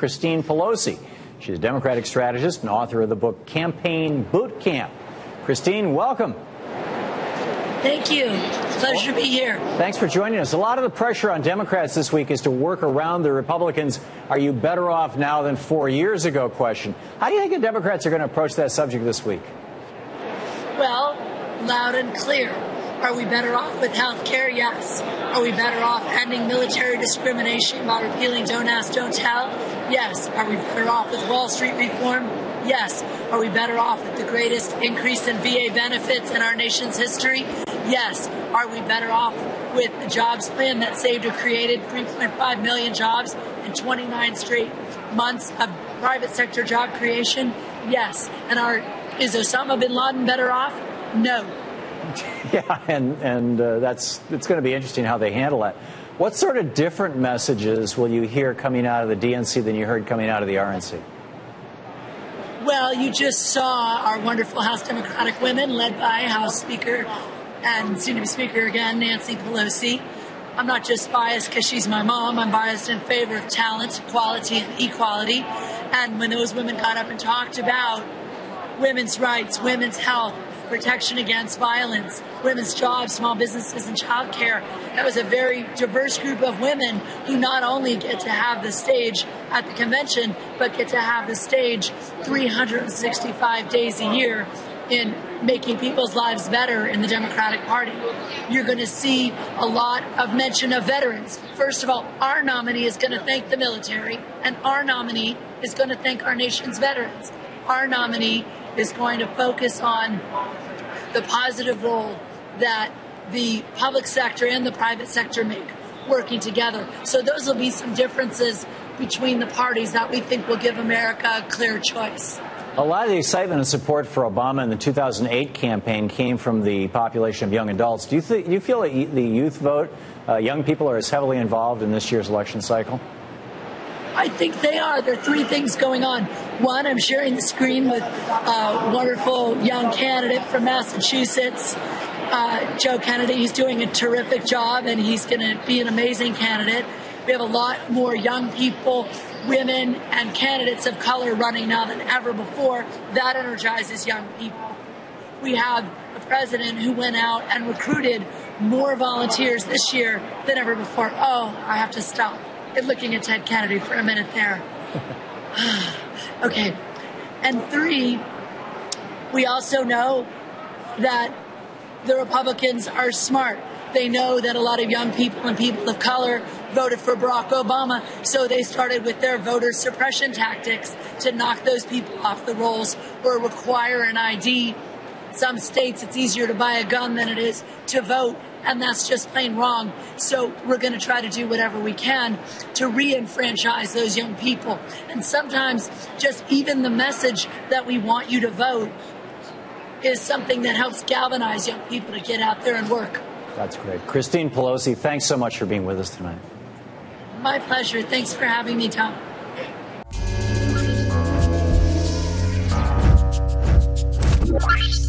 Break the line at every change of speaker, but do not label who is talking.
Christine Pelosi. She's a Democratic strategist and author of the book Campaign Boot Camp. Christine, welcome.
Thank you. Pleasure to be here.
Thanks for joining us. A lot of the pressure on Democrats this week is to work around the Republicans' "are you better off now than 4 years ago" question. How do you think the Democrats are going to approach that subject this week?
Well, loud and clear. Are we better off with health care? Yes. Are we better off ending military discrimination by repealing Don't Ask, Don't Tell? Yes. Are we better off with Wall Street reform? Yes. Are we better off with the greatest increase in VA benefits in our nation's history? Yes. Are we better off with the jobs plan that saved or created 3.5 million jobs in 29 straight months of private sector job creation? Yes. And is Osama bin Laden better off? No.
Yeah, and it's going to be interesting how they handle that. What sort of different messages will you hear coming out of the DNC than you heard coming out of the RNC?
Well, you just saw our wonderful House Democratic women led by House Speaker and soon-to-be Speaker again, Nancy Pelosi. I'm not just biased because she's my mom. I'm biased in favor of talent, equality, and equality. And when those women got up and talked about women's rights, women's health, protection against violence, women's jobs, small businesses, and child care, that was a very diverse group of women who not only get to have the stage at the convention, but get to have the stage 365 days a year in making people's lives better in the Democratic Party. You're going to see a lot of mention of veterans. First of all, our nominee is going to thank the military, and our nominee is going to thank our nation's veterans. Our nominee is going to focus on the positive role that the public sector and the private sector make working together. So those will be some differences between the parties that we think will give America a clear choice.
A lot of the excitement and support for Obama in the 2008 campaign came from the population of young adults. Do you feel that the youth vote, young people are as heavily involved in this year's election cycle?
I think they are. There are three things going on. One, I'm sharing the screen with a wonderful young candidate from Massachusetts, Joe Kennedy. He's doing a terrific job, and he's going to be an amazing candidate. We have a lot more young people, women, and candidates of color running now than ever before. That energizes young people. We have a president who went out and recruited more volunteers this year than ever before. Oh, I have to stop. Looking at Ted Kennedy for a minute there. Okay. And three, we also know that the Republicans are smart. They know that a lot of young people and people of color voted for Barack Obama, so they started with their voter suppression tactics to knock those people off the rolls or require an ID. Some states, it's easier to buy a gun than it is to vote, and that's just plain wrong. So we're going to try to do whatever we can to re-enfranchise those young people. And sometimes just even the message that we want you to vote is something that helps galvanize young people to get out there and work.
That's great. Christine Pelosi, thanks so much for being with us tonight.
My pleasure. Thanks for having me, Tom.
What?